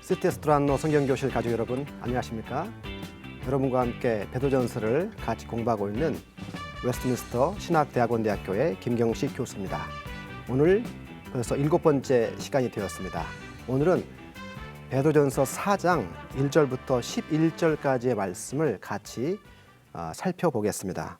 시테스트란노 성경교실 가족 여러분, 안녕하십니까? 여러분과 함께 베드로전서를 같이 공부하고 있는 웨스트민스터 신학대학원대학교의 김경식 교수입니다. 오늘 벌써 7번째 시간이 되었습니다. 오늘은 베드로전서 4장 1절부터 11절까지의 말씀을 같이 살펴보겠습니다.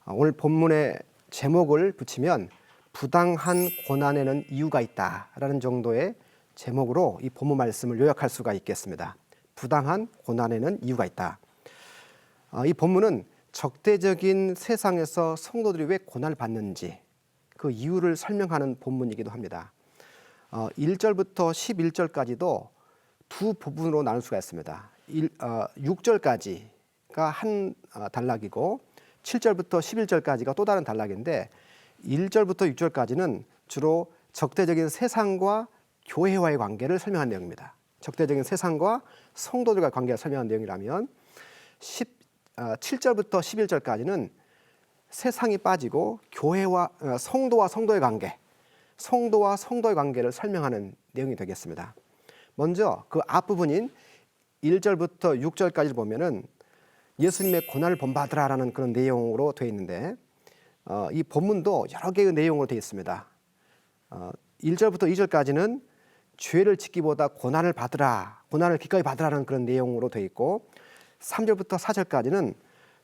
오늘 본문의 제목을 붙이면 부당한 고난에는 이유가 있다라는 정도의 제목으로 이 본문 말씀을 요약할 수가 있겠습니다. 부당한 고난에는 이유가 있다. 이 본문은 적대적인 세상에서 성도들이 왜 고난을 받는지 그 이유를 설명하는 본문이기도 합니다. 1절부터 11절까지도 두 부분으로 나눌 수가 있습니다. 6절까지가 한 단락이고 7절부터 11절까지가 또 다른 단락인데 1절부터 6절까지는 주로 적대적인 세상과 교회와의 관계를 설명한 내용입니다. 적대적인 세상과 성도들과의 관계를 설명한 내용이라면 7절부터 11절까지는 세상이 빠지고 교회와 성도와 성도의 관계, 성도와 성도의 관계를 설명하는 내용이 되겠습니다. 먼저 그 앞부분인 1절부터 6절까지를 보면은 예수님의 고난을 본받으라라는 그런 내용으로 되어 있는데 이 본문도 여러 개의 내용으로 되어 있습니다. 1절부터 2절까지는 죄를 짓기보다 고난을 받으라, 고난을 기꺼이 받으라는 그런 내용으로 되어 있고 3절부터 4절까지는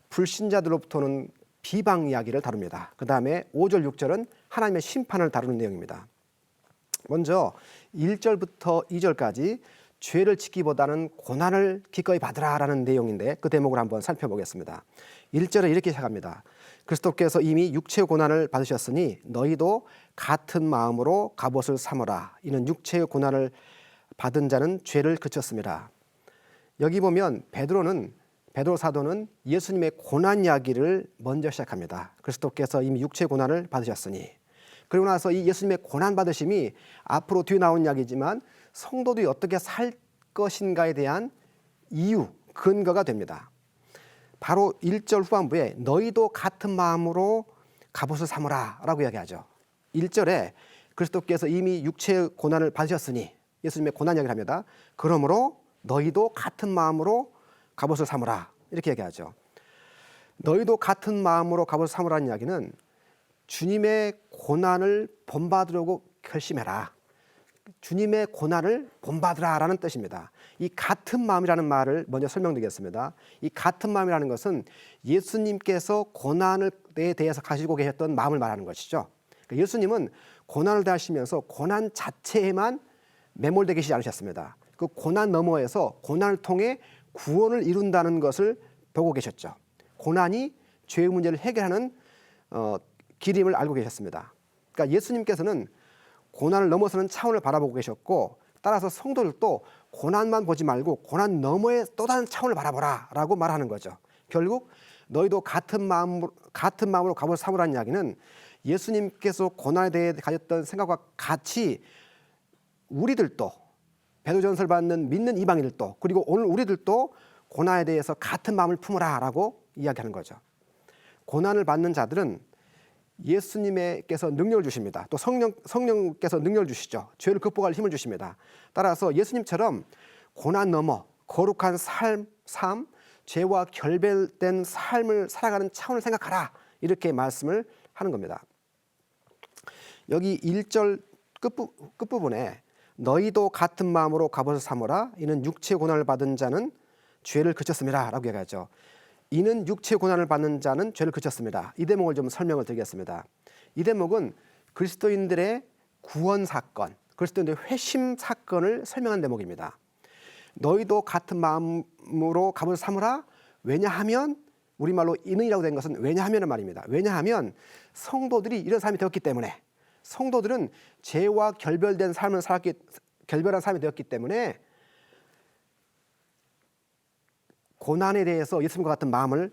불신자들로부터는 비방 이야기를 다룹니다. 그 다음에 5절, 6절은 하나님의 심판을 다루는 내용입니다. 먼저 1절부터 2절까지 죄를 짓기보다는 고난을 기꺼이 받으라라는 내용인데 그 대목을 한번 살펴보겠습니다. 1절에 이렇게 시작합니다. 그리스도께서 이미 육체의 고난을 받으셨으니 너희도 같은 마음으로 갑옷을 삼으라. 이는 육체의 고난을 받은 자는 죄를 그쳤습니다. 여기 보면 베드로 사도는 예수님의 고난 이야기를 먼저 시작합니다. 그리스도께서 이미 육체의 고난을 받으셨으니. 그리고 나서 이 예수님의 고난 받으심이 앞으로 뒤에 나온 이야기지만 성도들이 어떻게 살 것인가에 대한 이유, 근거가 됩니다. 바로 1절 후반부에 너희도 같은 마음으로 갑옷을 삼으라 라고 이야기하죠. 1절에 그리스도께서 이미 육체의 고난을 받으셨으니 예수님의 고난 이야기를 합니다. 그러므로 너희도 같은 마음으로 갑옷을 삼으라 이렇게 얘기하죠. 너희도 같은 마음으로 갑옷을 삼으라는 이야기는 주님의 고난을 본받으려고 결심해라. 주님의 고난을 본받으라라는 뜻입니다. 이 같은 마음이라는 말을 먼저 설명드리겠습니다. 이 같은 마음이라는 것은 예수님께서 고난에 대해서 가지고 계셨던 마음을 말하는 것이죠. 예수님은 고난을 당하시면서 고난 자체에만 매몰되어 계시지 않으셨습니다. 그 고난 너머에서 고난을 통해 구원을 이룬다는 것을 보고 계셨죠. 고난이 죄의 문제를 해결하는 길임을 알고 계셨습니다. 그러니까 예수님께서는 고난을 넘어서는 차원을 바라보고 계셨고 따라서 성도들도 고난만 보지 말고 고난 너머의 또 다른 차원을 바라보라 라고 말하는 거죠. 결국 너희도 같은 마음으로 갑옷을 삼으라는 이야기는 예수님께서 고난에 대해 가졌던 생각과 같이 우리들도 베드로전서를 받는 믿는 이방인들도 그리고 오늘 우리들도 고난에 대해서 같은 마음을 품으라 라고 이야기하는 거죠. 고난을 받는 자들은 예수님께서 능력을 주십니다. 또 성령께서 능력을 주시죠. 죄를 극복할 힘을 주십니다. 따라서 예수님처럼 고난 넘어 거룩한 삶, 죄와 결별된 삶을 살아가는 차원을 생각하라 이렇게 말씀을 하는 겁니다. 여기 1절 끝부분에 너희도 같은 마음으로 갑옷을 삼으라. 이는 육체의 고난을 받은 자는 죄를 그쳤습니다 라고 얘기하죠. 이는 육체의 고난을 받는 자는 죄를 그쳤습니다. 이 대목을 좀 설명을 드리겠습니다. 이 대목은 그리스도인들의 구원 사건, 그리스도인들의 회심 사건을 설명한 대목입니다. 너희도 같은 마음으로 갑옷을 삼으라. 왜냐하면 우리말로 이는이라고 된 것은 왜냐하면 말입니다. 왜냐하면 성도들이 이런 삶이 되었기 때문에 성도들은 죄와 결별한 삶이 되었기 때문에 고난에 대해서 예수님과 같은 마음을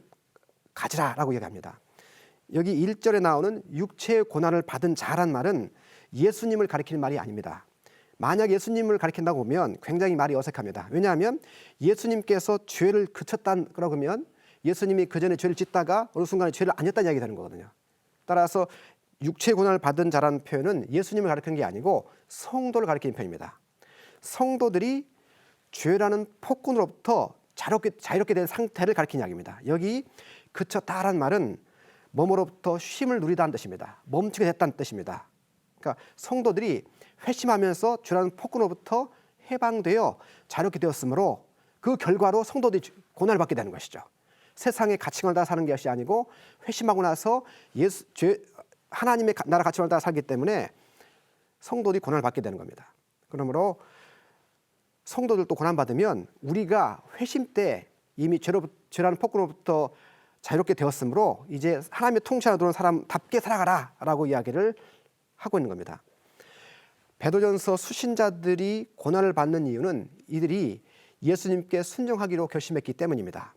가지라라고 얘기합니다. 여기 1절에 나오는 육체의 고난을 받은 자란 말은 예수님을 가리키는 말이 아닙니다. 만약 예수님을 가리킨다고 보면 굉장히 말이 어색합니다. 왜냐하면 예수님께서 죄를 그쳤다고 그러면 예수님이 그전에 죄를 짓다가 어느 순간에 죄를 안 짓다는 이야기 되는 거거든요. 따라서 육체의 고난을 받은 자라는 표현은 예수님을 가리키는 게 아니고 성도를 가리키는 표현입니다. 성도들이 죄라는 폭군으로부터 자유롭게 된 상태를 가리키는 이야기입니다. 여기 그쳤다라는 말은 몸으로부터 쉼을 누리다는 뜻입니다. 멈추게 됐다는 뜻입니다. 그러니까 성도들이 회심하면서 죄라는 폭군으로부터 해방되어 자유롭게 되었으므로 그 결과로 성도들이 고난을 받게 되는 것이죠. 세상의 가치관을 따라 사는 것이 아니고 회심하고 나서 하나님의 나라 가치관을 따라 살기 때문에 성도들이 고난을 받게 되는 겁니다. 그러므로 성도들도 고난받으면 우리가 회심 때 이미 죄라는 폭군으로부터 자유롭게 되었으므로 이제 하나님의 통치 안에 들어온 사람답게 살아가라 라고 이야기를 하고 있는 겁니다. 베드로전서 수신자들이 고난을 받는 이유는 이들이 예수님께 순종하기로 결심했기 때문입니다.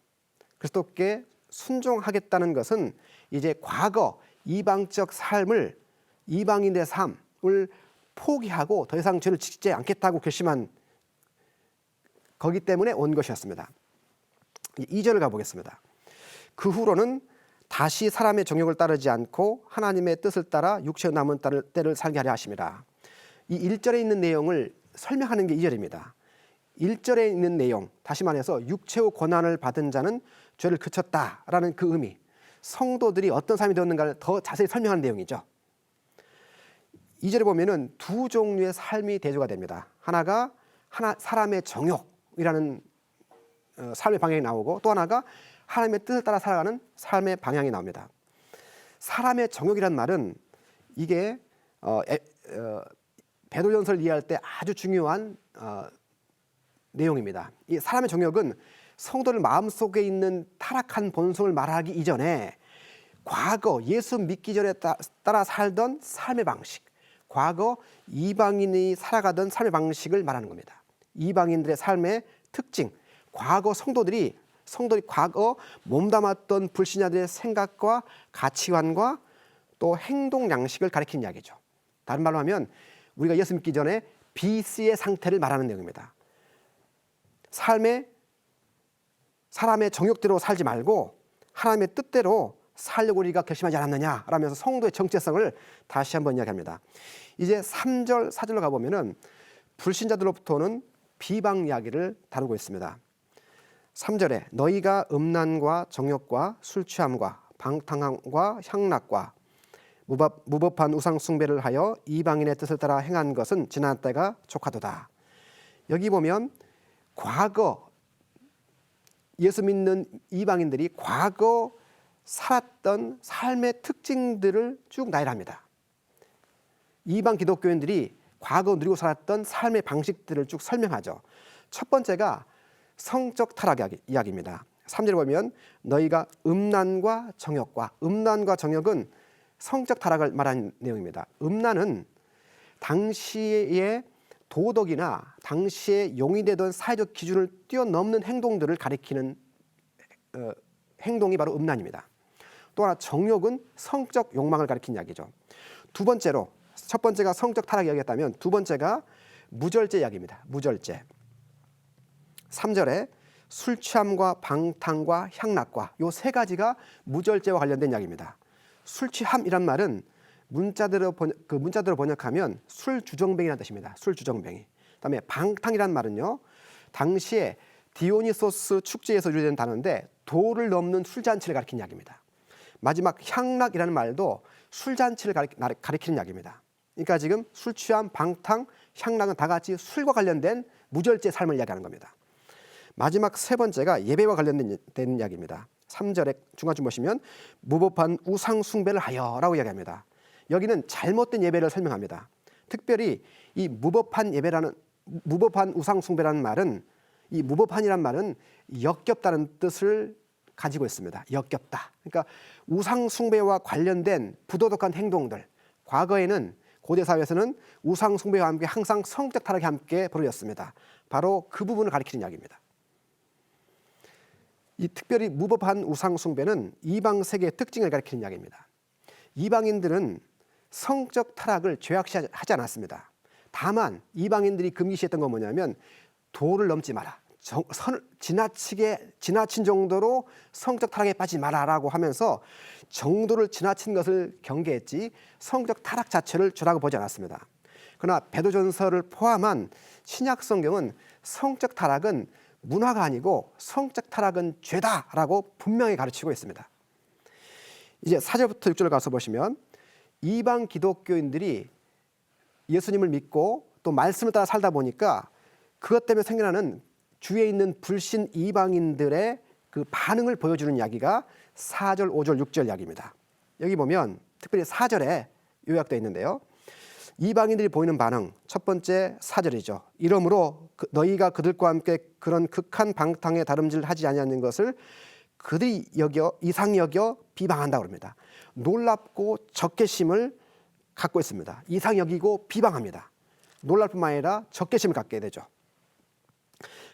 그리스도께 순종하겠다는 것은 이제 과거 이방적 삶을, 이방인의 삶을 포기하고 더 이상 죄를 짓지 않겠다고 결심한 거기 때문에 온 것이었습니다. 2절을 가보겠습니다. 그 후로는 다시 사람의 정욕을 따르지 않고 하나님의 뜻을 따라 육체의 남은 때를 살게 하려 하심이라. 이 1절에 있는 내용을 설명하는 게 2절입니다. 1절에 있는 내용, 다시 말해서 육체의 고난을 받은 자는 죄를 그쳤다라는 그 의미, 성도들이 어떤 삶이 되었는가를 더 자세히 설명하는 내용이죠. 2절에 보면은 두 종류의 삶이 대조가 됩니다. 하나가 사람의 정욕이라는 삶의 방향이 나오고, 또 하나가 하나님의 뜻을 따라 살아가는 삶의 방향이 나옵니다. 사람의 정욕이란 말은 이게 베드로전서를 이해할 때 아주 중요한 내용입니다. 이 사람의 정욕은 성도들 마음속에 있는 타락한 본성을 말하기 이전에 과거 예수 믿기 전에 따라 살던 삶의 방식, 과거 이방인이 살아가던 삶의 방식을 말하는 겁니다. 이방인들의 삶의 특징, 과거 성도들이 과거 몸담았던 불신자들의 생각과 가치관과 또 행동 양식을 가리키는 이야기죠. 다른 말로 하면 우리가 예수 믿기 전에 BC의 상태를 말하는 내용입니다. 사람의 정욕대로 살지 말고 하나님의 뜻대로 살려고 우리가 결심하지 않았느냐 라면서 성도의 정체성을 다시 한번 이야기합니다. 이제 3절, 4절로 가보면은 불신자들로부터는 비방 이야기를 다루고 있습니다. 3절에 너희가 음란과 정욕과 술 취함과 방탕함과 향락과 무법한 우상 숭배를 하여 이방인의 뜻을 따라 행한 것은 지난 때가 족하도다. 여기 보면 과거 예수 믿는 이방인들이 과거 살았던 삶의 특징들을 쭉 나열합니다. 이방 기독교인들이 과거 누리고 살았던 삶의 방식들을 쭉 설명하죠. 첫 번째가 성적 타락 이야기입니다. 3절에 보면 너희가 음란과 정욕은 성적 타락을 말하는 내용입니다. 음란은 당시의 도덕이나 당시에 용인되던 사회적 기준을 뛰어넘는 행동들을 가리키는 행동이 바로 음란입니다. 또 하나 정욕은 성적 욕망을 가리키는 이야기죠. 두 번째로, 첫 번째가 성적 타락 이야기였다면 두 번째가 무절제 이야기입니다. 무절제. 3절에 술 취함과 방탕과 향락과 이 세 가지가 무절제와 관련된 이야기입니다. 술 취함이란 말은 문자대로 번역하면 술 주정뱅이라는 뜻입니다. 술 주정뱅이. 그다음에 방탕이란 말은요, 당시에 디오니소스 축제에서 유래된 단어인데 도를 넘는 술잔치를 가리키는 이야기입니다. 마지막 향락이라는 말도 술잔치를 가리키는 이야기입니다. 그러니까 지금 술 취함, 방탕, 향락은 다 같이 술과 관련된 무절제 삶을 이야기하는 겁니다. 마지막 세 번째가 예배와 관련된 이야기입니다. 3절에 중간쯤 보시면 무법한 우상 숭배를 하여라고 이야기합니다. 여기는 잘못된 예배를 설명합니다. 특별히 이 무법한 우상 숭배라는 말은, 이 무법한이란 말은 역겹다는 뜻을 가지고 있습니다. 역겹다. 그러니까 우상 숭배와 관련된 부도덕한 행동들, 과거에는 고대 사회에서는 우상 숭배와 함께 항상 성적 타락이 함께 벌어졌습니다. 바로 그 부분을 가리키는 이야기입니다. 이 특별히 무법한 우상 숭배는 이방 세계의 특징을 가리키는 이야기입니다. 이방인들은 성적 타락을 죄악시하지 않았습니다. 다만 이방인들이 금기시했던 건 뭐냐면 도를 넘지 마라, 지나친 정도로 성적 타락에 빠지지 마라라고 하면서 정도를 지나친 것을 경계했지 성적 타락 자체를 죄라고 보지 않았습니다. 그러나 베드로전서를 포함한 신약 성경은 성적 타락은 문화가 아니고 성적 타락은 죄다라고 분명히 가르치고 있습니다. 이제 4절부터 6절 가서 보시면 이방 기독교인들이 예수님을 믿고 또 말씀을 따라 살다 보니까 그것 때문에 생겨나는 주위에 있는 불신 이방인들의 그 반응을 보여주는 이야기가 4절, 5절, 6절 이야기입니다. 여기 보면 특별히 4절에 요약되어 있는데요. 이방인들이 보이는 반응, 첫 번째 4절이죠. 이러므로 너희가 그들과 함께 그런 극한 방탕에 다름질하지 아니하는 것을 그들이 이상히 여겨 비방한다고 합니다. 놀랍고 적개심을 갖고 있습니다. 이상히 여기고 비방합니다. 놀랄 뿐만 아니라 적개심을 갖게 되죠.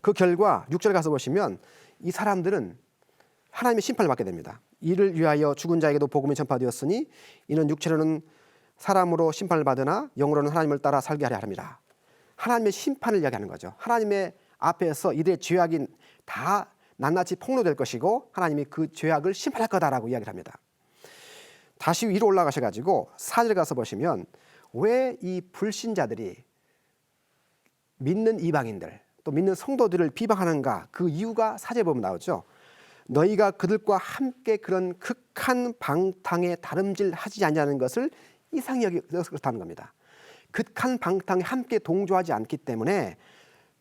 그 결과 6절 가서 보시면 이 사람들은 하나님의 심판을 받게 됩니다. 이를 위하여 죽은 자에게도 복음이 전파되었으니 이는 육체로는 사람으로 심판을 받으나 영으로는 하나님을 따라 살게 하려 함이라. 하나님의 심판을 이야기하는 거죠. 하나님의 앞에서 이들의 죄악이 다 낱낱이 폭로될 것이고 하나님이 그 죄악을 심판할 거다라고 이야기를 합니다. 다시 위로 올라가셔가지고 4절 가서 보시면 왜 이 불신자들이 믿는 이방인들 또 믿는 성도들을 비방하는가, 그 이유가 4절에 보면 나오죠. 너희가 그들과 함께 그런 극한 방탕에 다름질하지 아니하는 것을 이상히 여겨서 그렇다는 겁니다. 극한 방탕에 함께 동조하지 않기 때문에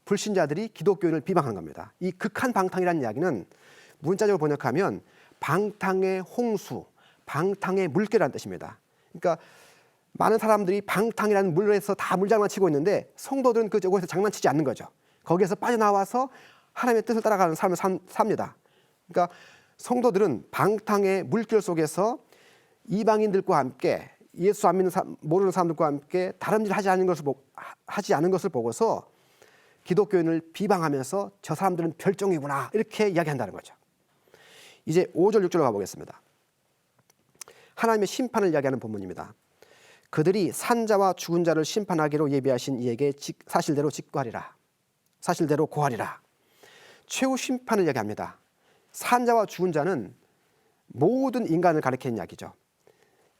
불신자들이 기독교인을 비방하는 겁니다. 이 극한 방탕이라는 이야기는 문자적으로 번역하면 방탕의 홍수, 방탕의 물결이라는 뜻입니다. 그러니까 많은 사람들이 방탕이라는 물에서 다 물장난치고 있는데 성도들은 그쪽에서 장난치지 않는 거죠. 거기에서 빠져나와서 하나님의 뜻을 따라가는 삶을 삽니다. 그러니까 성도들은 방탕의 물결 속에서 이방인들과 함께 예수 안 믿는 모르는 사람들과 함께 다름질하지 않은 것을 보고서 기독교인을 비방하면서 저 사람들은 별종이구나 이렇게 이야기한다는 거죠. 이제 5절 6절로 가보겠습니다. 하나님의 심판을 이야기하는 본문입니다. 그들이 산자와 죽은 자를 심판하기로 예비하신 이에게 사실대로 직고하리라. 사실대로 고하리라. 최후 심판을 이야기합니다. 산자와 죽은 자는 모든 인간을 가리키는 이야기죠.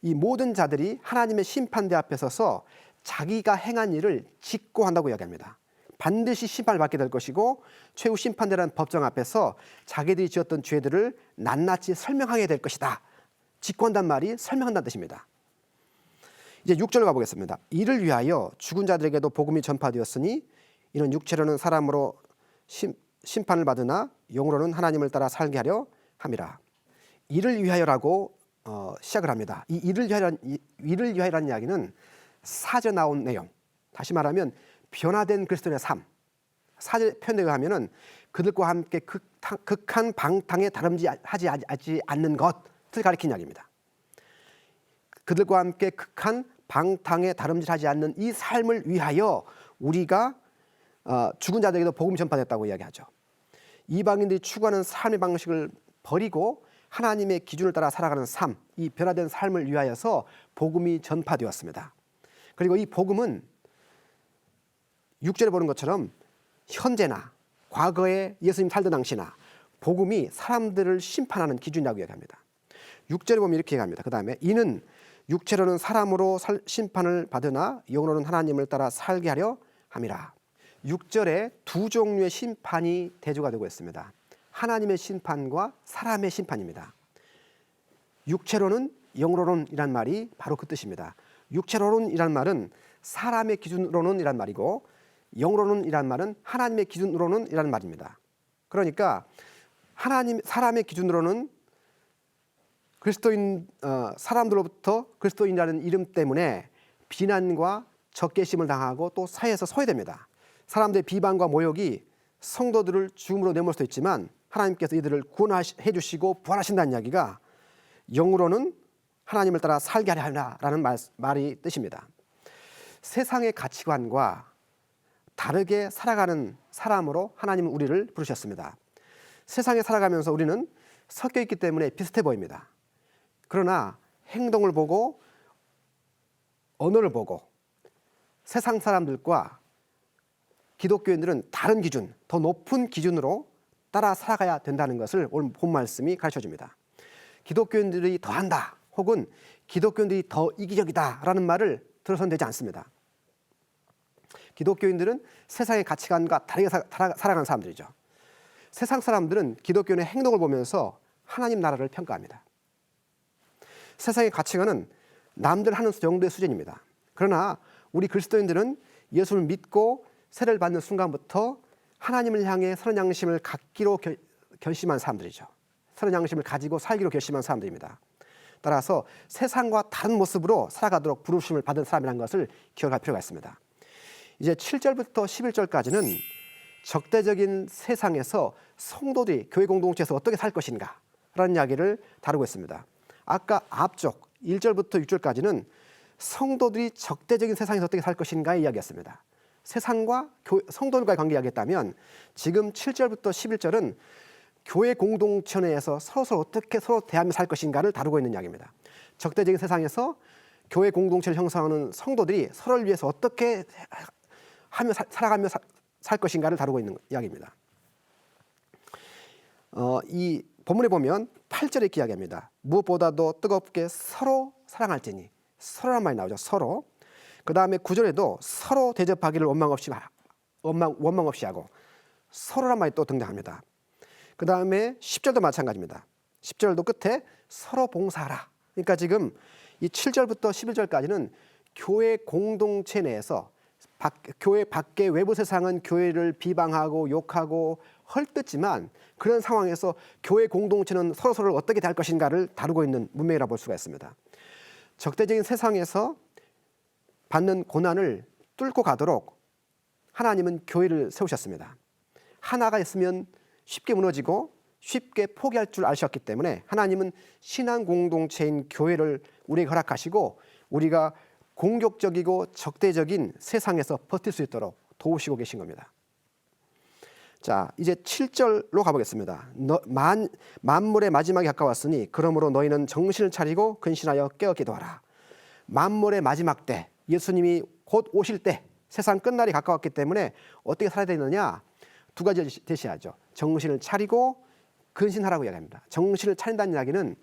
이 모든 자들이 하나님의 심판대 앞에 서서 자기가 행한 일을 직고한다고 이야기합니다. 반드시 심판을 받게 될 것이고 최후 심판대라는 법정 앞에서 자기들이 지었던 죄들을 낱낱이 설명하게 될 것이다. 직고한다는 말이 설명한다는 뜻입니다. 이제 6절로 가보겠습니다. 이를 위하여 죽은 자들에게도 복음이 전파되었으니 이는 육체로는 사람으로 심판을 받으나 영으로는 하나님을 따라 살게 하려 함이라. 이를 위하여라고 시작을 합니다. 이 이를 위하여라는 이야기는 4절 나온 내용, 다시 말하면 변화된 그리스도인의 삶, 4절 표현에 하면은 그들과 함께 극한 방탕에 다름질하지 않는 것을 가리키는 이야기입니다. 그들과 함께 극한 방탕에 다름질하지 않는 이 삶을 위하여 우리가 죽은 자들에게도 복음이 전파됐다고 이야기하죠. 이방인들이 추구하는 삶의 방식을 버리고 하나님의 기준을 따라 살아가는 삶, 이 변화된 삶을 위하여서 복음이 전파되었습니다. 그리고 이 복음은 6절에 보는 것처럼 현재나 과거에 예수님 살던 당시나 복음이 사람들을 심판하는 기준이라고 이야기합니다. 6절에 보면 이렇게 얘기합니다. 그 다음에 이는 육체로는 사람으로 심판을 받으나 영으로는 하나님을 따라 살게 하려 함이라. 6절에 두 종류의 심판이 대조가 되고 있습니다. 하나님의 심판과 사람의 심판입니다. 육체로는 영으로는 이란 말이 바로 그 뜻입니다. 육체로는 이란 말은 사람의 기준으로는 이란 말이고 영으로는 이란 말은 하나님의 기준으로는 이란 말입니다. 그러니까 사람의 기준으로는 그리스도인 사람들로부터 그리스도인이라는 이름 때문에 비난과 적개심을 당하고 또 사회에서 소외됩니다. 사람들의 비방과 모욕이 성도들을 죽음으로 내몰 수도 있지만 하나님께서 이들을 구원해 주시고 부활하신다는 이야기가 영으로는 하나님을 따라 살게 하리라는 말이 뜻입니다. 세상의 가치관과 다르게 살아가는 사람으로 하나님은 우리를 부르셨습니다. 세상에 살아가면서 우리는 섞여 있기 때문에 비슷해 보입니다. 그러나 행동을 보고 언어를 보고 세상 사람들과 기독교인들은 다른 기준, 더 높은 기준으로 따라 살아가야 된다는 것을 오늘 본 말씀이 가르쳐줍니다. 기독교인들이 더한다 혹은 기독교인들이 더 이기적이다라는 말을 들어서는 되지 않습니다. 기독교인들은 세상의 가치관과 다르게 살아가는 사람들이죠. 세상 사람들은 기독교인의 행동을 보면서 하나님 나라를 평가합니다. 세상의 가치관은 남들 하는 정도의 수준입니다. 그러나 우리 그리스도인들은 예수를 믿고 세례를 받는 순간부터 하나님을 향해 선한 양심을 갖기로 결심한 사람들이죠. 선한 양심을 가지고 살기로 결심한 사람들입니다. 따라서 세상과 다른 모습으로 살아가도록 부르심을 받은 사람이라는 것을 기억할 필요가 있습니다. 이제 7절부터 11절까지는 적대적인 세상에서 성도들이 교회 공동체에서 어떻게 살 것인가 라는 이야기를 다루고 있습니다. 아까 앞쪽 1절부터 6절까지는 성도들이 적대적인 세상에서 어떻게 살 것인가의 이야기였습니다. 세상과 성도들과의 관계 이야기했다면 지금 7절부터 11절은 교회 공동체 내에서 서로 어떻게 서로 대하며 살 것인가를 다루고 있는 이야기입니다. 적대적인 세상에서 교회 공동체를 형성하는 성도들이 서로를 위해서 어떻게 하며 살아가며 살 것인가를 다루고 있는 이야기입니다. 이 본문에 보면 8절에 이렇게 이야기합니다. 무엇보다도 뜨겁게 서로 사랑할지니, 서로란 말이 나오죠. 서로. 그 다음에 9절에도 서로 대접하기를 원망 없이 하고, 서로란 말이 또 등장합니다. 그 다음에 10절도 마찬가지입니다. 10절도 끝에 서로 봉사하라. 그러니까 지금 이 7절부터 11절까지는 교회 공동체 내에서 교회 밖의 외부 세상은 교회를 비방하고 욕하고 헐뜯지만 그런 상황에서 교회 공동체는 서로를 어떻게 대할 것인가를 다루고 있는 문맥이라 볼 수가 있습니다. 적대적인 세상에서 받는 고난을 뚫고 가도록 하나님은 교회를 세우셨습니다. 하나가 있으면 쉽게 무너지고 쉽게 포기할 줄 아셨기 때문에 하나님은 신앙 공동체인 교회를 우리에게 허락하시고 우리가 공격적이고 적대적인 세상에서 버틸 수 있도록 도우시고 계신 겁니다. 자, 이제 7절로 가보겠습니다. 만물의 마지막이 가까웠으니 그러므로 너희는 정신을 차리고 근신하여 깨어 기도하라. 만물의 마지막 때, 예수님이 곧 오실 때, 세상 끝날이 가까웠기 때문에 어떻게 살아야 되느냐? 두 가지를 제시하죠. 정신을 차리고 근신하라고 이야기합니다. 정신을 차린다는 이야기는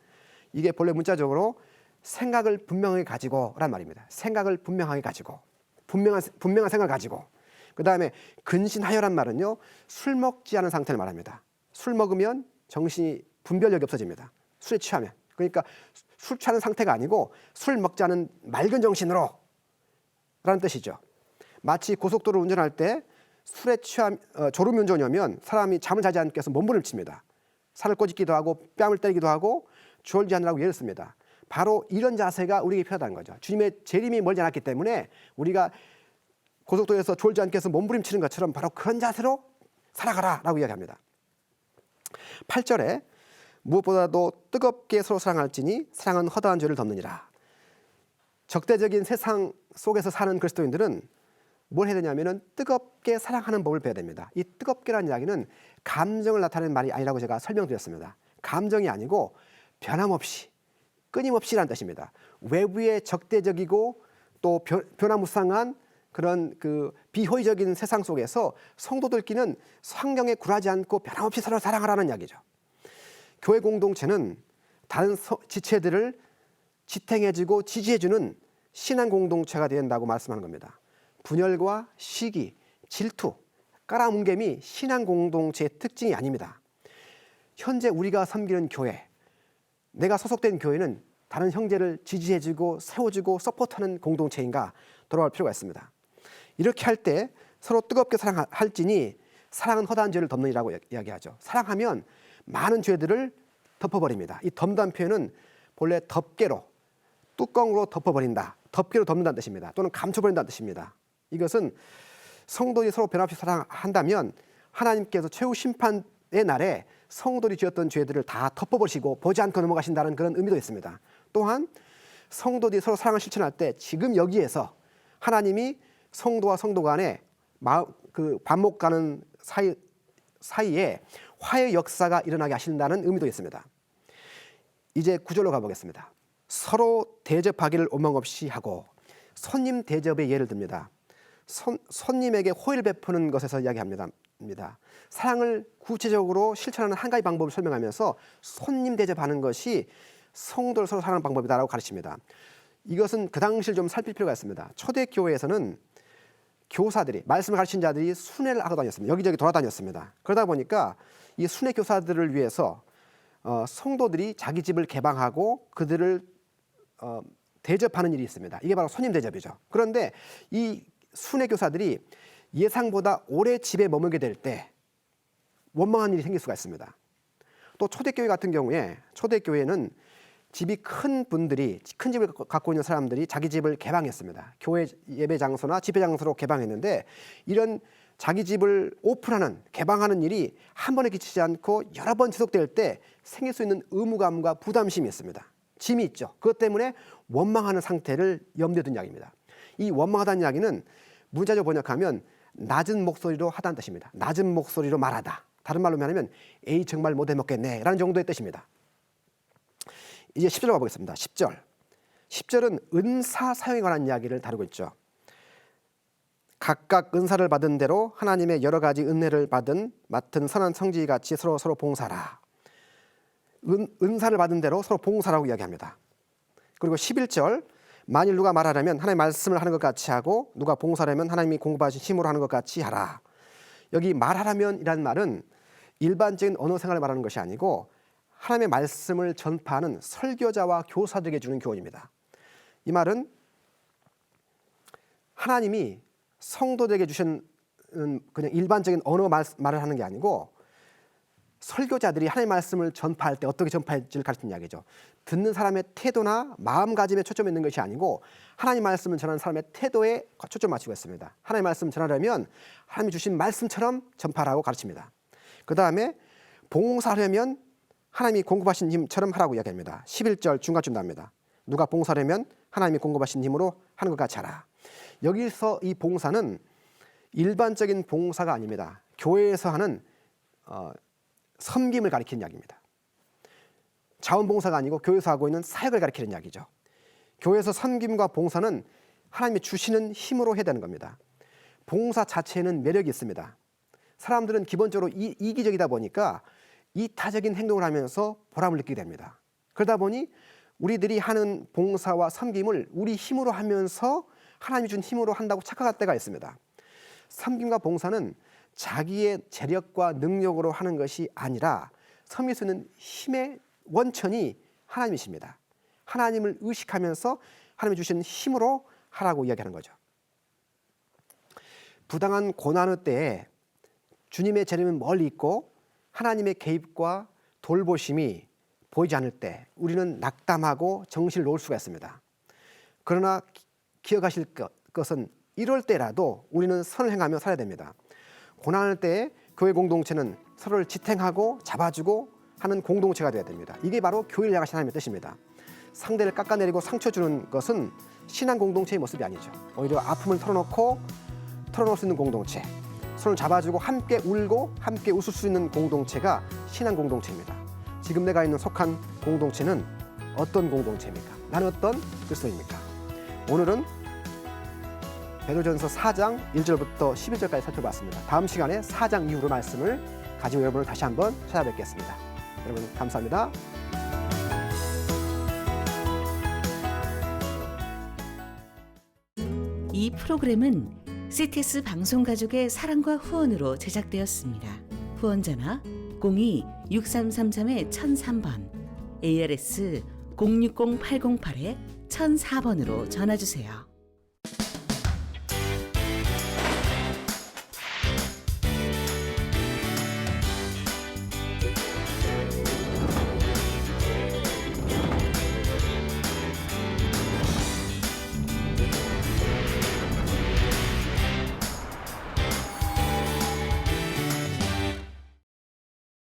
이게 본래 문자적으로 생각을 분명하게 가지고란 말입니다. 생각을 분명하게 가지고, 분명한 생각을 가지고. 그 다음에 근신하여란 말은요, 술 먹지 않은 상태를 말합니다. 술 먹으면 정신이 분별력이 없어집니다. 술에 취하면. 그러니까 술 취하는 상태가 아니고 술 먹지 않은 맑은 정신으로 라는 뜻이죠. 마치 고속도로 운전할 때 술에 취한 졸음운전이 오면 사람이 잠을 자지 않게 해서 몸부림칩니다. 살을 꼬집기도 하고 뺨을 때리기도 하고 졸지 않으라고 예를 씁니다. 바로 이런 자세가 우리에게 필요하다는 거죠. 주님의 재림이 멀지 않았기 때문에 우리가 고속도로에서 졸지 않게 해서 몸부림치는 것처럼 바로 그런 자세로 살아가라 라고 이야기합니다. 8절에 무엇보다도 뜨겁게 서로 사랑할지니 사랑은 허다한 죄를 덮느니라. 적대적인 세상 속에서 사는 그리스도인들은 뭘 해야 되냐면은 뜨겁게 사랑하는 법을 배워야 됩니다. 이 뜨겁게라는 이야기는 감정을 나타내는 말이 아니라고 제가 설명드렸습니다. 감정이 아니고 변함없이 끊임없이라는 뜻입니다. 외부의 적대적이고 또 변화무쌍한 그런 그 비호의적인 세상 속에서 성도들끼리는 환경에 굴하지 않고 변함없이 서로 사랑하라는 이야기죠. 교회 공동체는 다른 지체들을 지탱해주고 지지해주는 신앙 공동체가 된다고 말씀하는 겁니다. 분열과 시기, 질투, 깔아뭉갰이 신앙 공동체의 특징이 아닙니다. 현재 우리가 섬기는 교회, 내가 소속된 교회는 다른 형제를 지지해주고 세워주고 서포트하는 공동체인가 돌아갈 필요가 있습니다. 이렇게 할 때 서로 뜨겁게 사랑할지니 사랑은 허다한 죄를 덮느니라고 이야기하죠. 사랑하면 많은 죄들을 덮어버립니다. 이 덮는다는 표현은 본래 덮개로, 뚜껑으로 덮어버린다, 덮개로 덮는다는 뜻입니다. 또는 감춰버린다는 뜻입니다. 이것은 성도들이 서로 변함없이 사랑한다면 하나님께서 최후 심판의 날에 성도들이 지었던 죄들을 다 덮어버리시고 보지 않고 넘어가신다는 그런 의미도 있습니다. 또한 성도들이 서로 사랑을 실천할 때 지금 여기에서 하나님이 성도와 성도 간에 그 반목 가는 사이에 화해 역사가 일어나게 하신다는 의미도 있습니다. 이제 9절로 가보겠습니다. 서로 대접하기를 오망 없이 하고, 손님 대접의 예를 듭니다. 손님에게 호의를 베푸는 것에서 이야기합니다. 사랑을 구체적으로 실천하는 한 가지 방법을 설명하면서 손님 대접하는 것이 성도를 서로 사랑하는 방법이다라고 가르칩니다. 이것은 그 당시를 좀 살필 필요가 있습니다. 초대 교회에서는 교사들이, 말씀을 가르친 자들이 순회를 하고 다녔습니다. 여기저기 돌아다녔습니다. 그러다 보니까 이 순회 교사들을 위해서 성도들이 자기 집을 개방하고 그들을 대접하는 일이 있습니다. 이게 바로 손님 대접이죠. 그런데 이 순회 교사들이 예상보다 오래 집에 머물게 될 때 원망한 일이 생길 수가 있습니다. 또 초대교회 같은 경우에, 초대교회는 집이 큰 분들이, 큰 집을 갖고 있는 사람들이 자기 집을 개방했습니다. 교회 예배 장소나 집회 장소로 개방했는데, 이런 자기 집을 오픈하는, 개방하는 일이 한 번에 그치지 않고 여러 번 지속될 때 생길 수 있는 의무감과 부담심이 있습니다. 짐이 있죠. 그것 때문에 원망하는 상태를 염두에 둔 이야기입니다. 이 원망하다는 이야기는 문자적으로 번역하면 낮은 목소리로 하다는 뜻입니다. 낮은 목소리로 말하다. 다른 말로 말하면 에이 정말 못해 먹겠네 라는 정도의 뜻입니다. 이제 10절 가보겠습니다. 10절. 10절은 은사 사용에 관한 이야기를 다루고 있죠. 각각 은사를 받은 대로 하나님의 여러 가지 은혜를 맡은 선한 성지같이 서로 봉사라. 은사를 받은 대로 서로 봉사라고 이야기합니다. 그리고 11절. 만일 누가 말하려면 하나님의 말씀을 하는 것 같이 하고, 누가 봉사하려면 하나님이 공급하신 힘으로 하는 것 같이 하라. 여기 말하려면이라는 말은 일반적인 언어 생활을 말하는 것이 아니고 하나님의 말씀을 전파하는 설교자와 교사들에게 주는 교훈입니다. 이 말은 하나님이 성도들에게 주신 그냥 일반적인 언어 말을 하는 게 아니고, 설교자들이 하나님의 말씀을 전파할 때 어떻게 전파할지를 가르치는 이야기죠. 듣는 사람의 태도나 마음가짐에 초점이 있는 것이 아니고 하나님 말씀을 전하는 사람의 태도에 초점 맞추고 있습니다. 하나님 말씀을 전하려면 하나님이 주신 말씀처럼 전파하라고 가르칩니다. 그 다음에 봉사하려면 하나님이 공급하신 힘처럼 하라고 이야기합니다. 11절 중간쯤 나옵니다. 누가 봉사하려면 하나님이 공급하신 힘으로 하는 것 같이 하라. 여기서 이 봉사는 일반적인 봉사가 아닙니다. 교회에서 하는 섬김을 가리키는 이야기입니다. 자원봉사가 아니고 교회에서 하고 있는 사역을 가리키는 이야기죠. 교회에서 섬김과 봉사는 하나님이 주시는 힘으로 해야 되는 겁니다. 봉사 자체에는 매력이 있습니다. 사람들은 기본적으로 이기적이다 보니까 이타적인 행동을 하면서 보람을 느끼게 됩니다. 그러다 보니 우리들이 하는 봉사와 섬김을 우리 힘으로 하면서 하나님이 준 힘으로 한다고 착각할 때가 있습니다. 섬김과 봉사는 자기의 재력과 능력으로 하는 것이 아니라 섬길 수 있는 힘의 원천이 하나님이십니다. 하나님을 의식하면서 하나님이 주신 힘으로 하라고 이야기하는 거죠. 부당한 고난의 때에 주님의 재림은 멀리 있고 하나님의 개입과 돌보심이 보이지 않을 때 우리는 낙담하고 정신을 놓을 수가 있습니다. 그러나 기억하실 것은 이럴 때라도 우리는 선을 행하며 살아야 됩니다. 고난할 때에 교회 공동체는 서로를 지탱하고 잡아주고 하는 공동체가 되어야 됩니다. 이게 바로 교회를 향하신 하나님의 뜻입니다. 상대를 깎아내리고 상처 주는 것은 신앙 공동체의 모습이 아니죠. 오히려 아픔을 털어놓을 수 있는 공동체, 손을 잡아주고 함께 울고 함께 웃을 수 있는 공동체가 신앙 공동체입니다. 지금 내가 있는 속한 공동체는 어떤 공동체입니까? 나는 어떤 그리스도입니까? 오늘은 베드로전서 4장 1절부터 11절까지 살펴봤습니다. 다음 시간에 4장 이후로 말씀을 가지고 여러분을 다시 한번 찾아뵙겠습니다. 여러분 감사합니다. 이 프로그램은 CTS 방송가족의 사랑과 후원으로 제작되었습니다. 후원전화 02-6333-1003번, ARS 060-808-1004번으로 전화주세요.